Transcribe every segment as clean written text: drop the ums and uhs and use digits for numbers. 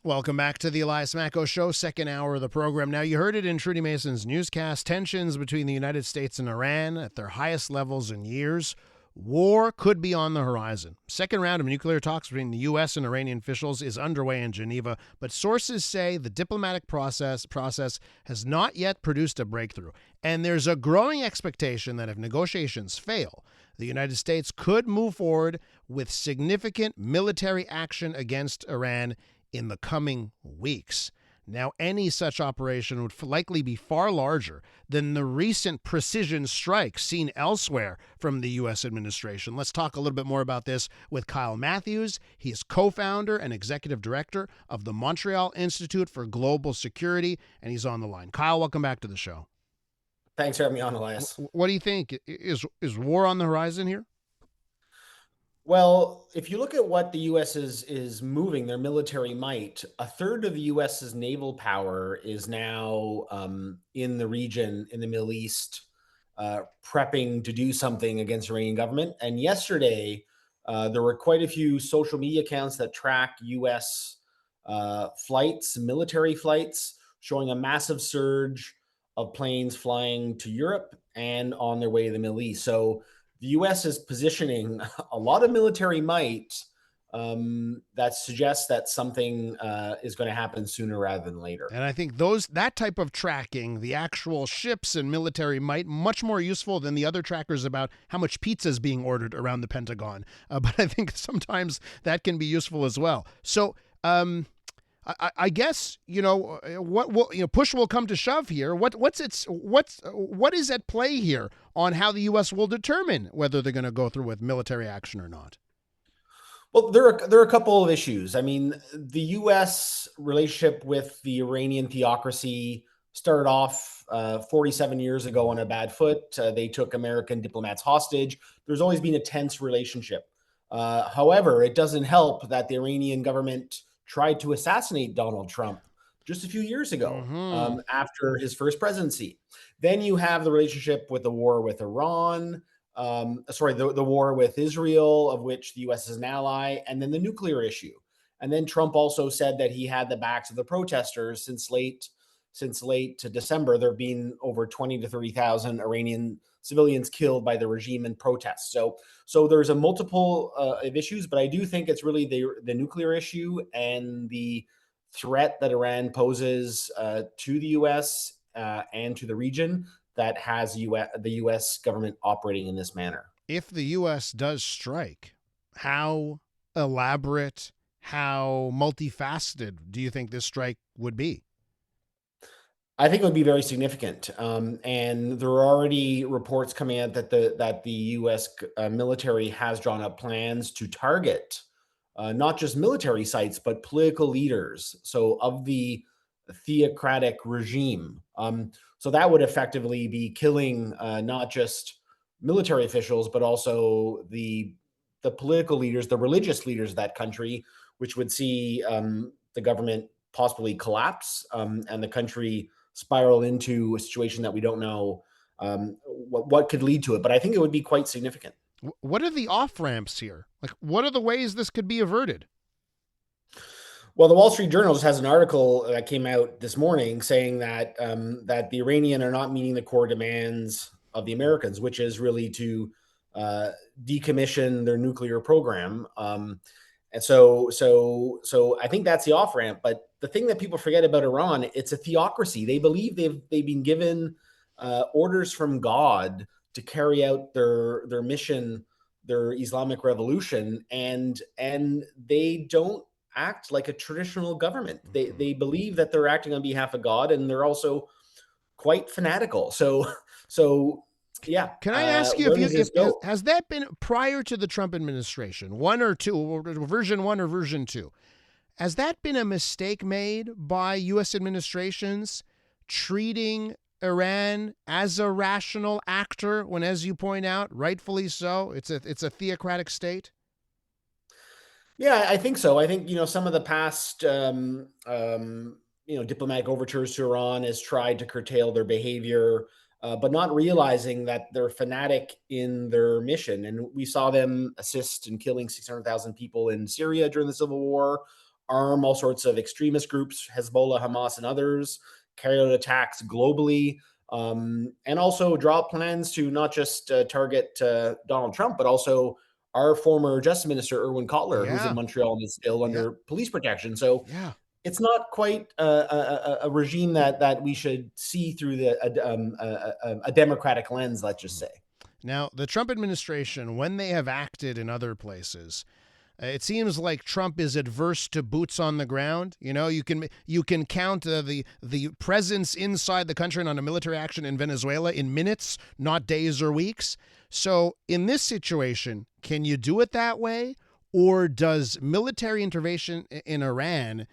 Welcome back to the Elias Macko Show, second hour of the program. Now, you heard it in Trudy Mason's newscast. Tensions between the United States and Iran at their highest levels in years. War could be on the horizon. Second round of nuclear talks between the U.S. and Iranian officials is underway in Geneva, but sources say the diplomatic process has not yet produced a breakthrough. And there's a growing expectation that if negotiations fail, the United States could move forward with significant military action against Iran in the coming weeks. Now, any such operation would likely be far larger than the recent precision strikes seen elsewhere from the U.S. administration. Let's talk a little bit more about this with Kyle Matthews. He is co-founder and executive director of the Montreal Institute for Global Security, and he's on the line. Kyle, welcome back to the show. Thanks for having me on, Elias. What do you think? Is war on the horizon here? Well, if you look at what the U.S. is moving, their military might, a third of the U.S.'s naval power is now in the region, in the Middle East, prepping to do something against the Iranian government. And yesterday, there were quite a few social media accounts that track U.S. Flights, military flights, showing a massive surge of planes flying to Europe and on their way to the Middle East. So the U.S. is positioning a lot of military might that suggests that something is going to happen sooner rather than later. And I think that type of tracking, the actual ships and military might, much more useful than the other trackers about how much pizza is being ordered around the Pentagon. But I think sometimes that can be useful as well. So I guess push will come to shove here. What is at play here on how the U.S. will determine whether they're going to go through with military action or not? Well, there are a couple of issues. I mean, the U.S. relationship with the Iranian theocracy started off 47 years ago on a bad foot. They took American diplomats hostage. There's always been a tense relationship. However, it doesn't help that the Iranian government tried to assassinate Donald Trump just a few years ago after his first presidency. Then you have the relationship with the war with Iran, the war with Israel, of which the U.S. is an ally, and then the nuclear issue. And then Trump also said that he had the backs of the protesters since late to December. There have been over 20 to 30,000 Iranian civilians killed by the regime in protests. So there's a multiple of issues, but I do think it's really the nuclear issue and the threat that Iran poses to the U.S. And to the region that has the U.S. government operating in this manner. If the U.S. does strike, how elaborate, how multifaceted do you think this strike would be? I think it would be very significant, and there are already reports coming out that the U.S. Military has drawn up plans to target not just military sites but political leaders. So of the theocratic regime, so that would effectively be killing not just military officials but also the political leaders, the religious leaders of that country, which would see the government possibly collapse and the country spiral into a situation that we don't know what could lead to it. But I think it would be quite significant. What are the off ramps here? Like, what are the ways this could be averted? Well, the Wall Street Journal just has an article that came out this morning saying that that the Iranian are not meeting the core demands of the Americans, which is really to decommission their nuclear program. And so I think that's the off ramp. But the thing that people forget about Iran, it's a theocracy. They believe they've been given orders from God to carry out their mission, their Islamic revolution, and they don't act like a traditional government. They believe that they're acting on behalf of God, and they're also quite fanatical. So yeah. Can I ask you if has that been prior to the Trump administration, one or two, or version 1 or version 2? Has that been a mistake made by U.S. administrations treating Iran as a rational actor when, as you point out, rightfully so, it's a theocratic state? Yeah, I think so. I think, some of the past, diplomatic overtures to Iran has tried to curtail their behavior, but not realizing that they're fanatic in their mission. And we saw them assist in killing 600,000 people in Syria during the civil war, arm all sorts of extremist groups, Hezbollah, Hamas, and others, carry out attacks globally, and also draw up plans to not just target Donald Trump, but also our former Justice Minister, Erwin Kotler, who's in Montreal and is still under police protection. So it's not quite a regime that we should see through a democratic lens, let's just say. Now, the Trump administration, when they have acted in other places, it seems like Trump is adverse to boots on the ground. You know, you can count the presence inside the country on a military action in Venezuela in minutes, not days or weeks. So in this situation, can you do it that way? Or does military intervention in Iran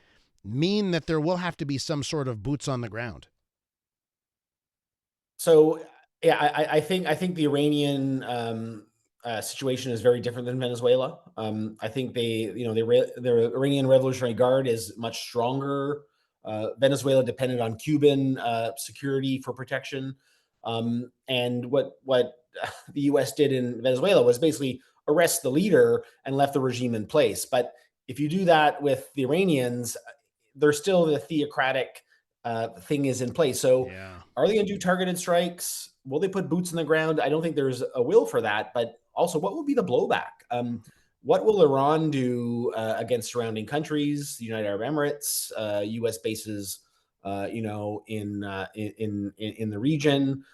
mean that there will have to be some sort of boots on the ground? So, yeah, I think the Iranian situation is very different than Venezuela. I think the Iranian Revolutionary Guard is much stronger. Venezuela depended on Cuban security for protection, and what the U.S. did in Venezuela was basically arrest the leader and left the regime in place. But if you do that with the Iranians, there's still the theocratic thing is in place. So are they going to do targeted strikes? Will they put boots in the ground? I don't think there's a will for that. But also, what will be the blowback? What will Iran do against surrounding countries, the United Arab Emirates, U.S. bases, in the region?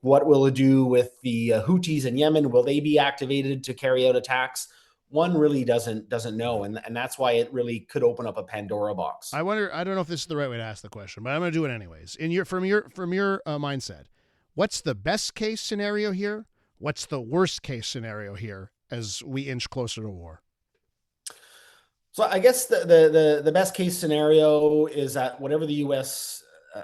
What will it do with the Houthis in Yemen? Will they be activated to carry out attacks? One really doesn't know, and that's why it really could open up a Pandora box. I wonder. I don't know if this is the right way to ask the question, but I'm going to do it anyways. From your mindset, what's the best case scenario here? What's the worst case scenario here as we inch closer to war? So I guess the best case scenario is that whatever the U.S.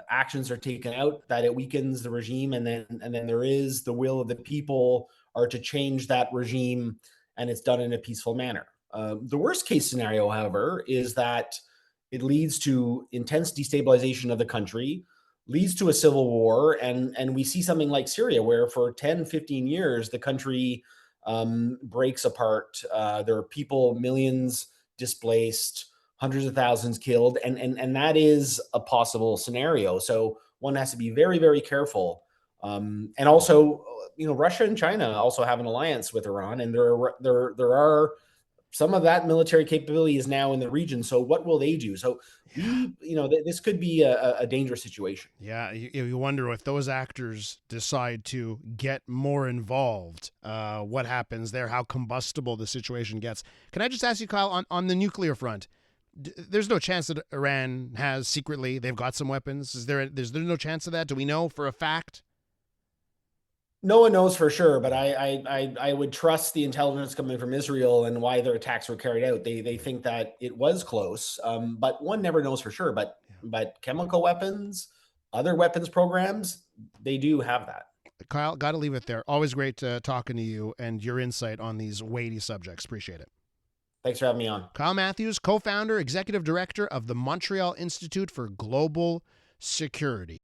actions are taken out, that it weakens the regime, and then there is the will of the people are to change that regime, and it's done in a peaceful manner. The worst case scenario, however, is that it leads to intense destabilization of the country, leads to a civil war, and we see something like Syria, where for 10, 15 years, the country breaks apart. There are people, millions displaced, hundreds of thousands killed, and that is a possible scenario. So one has to be very, very careful. And also, Russia and China also have an alliance with Iran, and there are some of that military capability is now in the region. So what will they do? So this could be a dangerous situation. Yeah, you wonder if those actors decide to get more involved, what happens there, how combustible the situation gets. Can I just ask you, Kyle, on the nuclear front, there's no chance that Iran has secretly, they've got some weapons? There's no chance of that? Do we know for a fact? No one knows for sure, but I would trust the intelligence coming from Israel and why their attacks were carried out. They think that it was close, but one never knows for sure. But chemical weapons, other weapons programs, they do have that. Kyle, got to leave it there. Always great talking to you and your insight on these weighty subjects. Appreciate it. Thanks for having me on. Kyle Matthews, co-founder, executive director of the Montreal Institute for Global Security.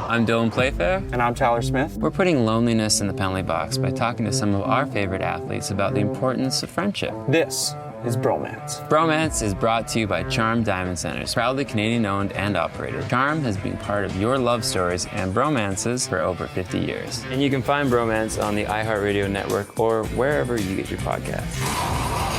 I'm Dylan Playfair. And I'm Tyler Smith. We're putting loneliness in the penalty box by talking to some of our favorite athletes about the importance of friendship. This is Bromance. Bromance is brought to you by Charm Diamond Centers, proudly Canadian-owned and operated. Charm has been part of your love stories and bromances for over 50 years. And you can find Bromance on the iHeartRadio network or wherever you get your podcasts.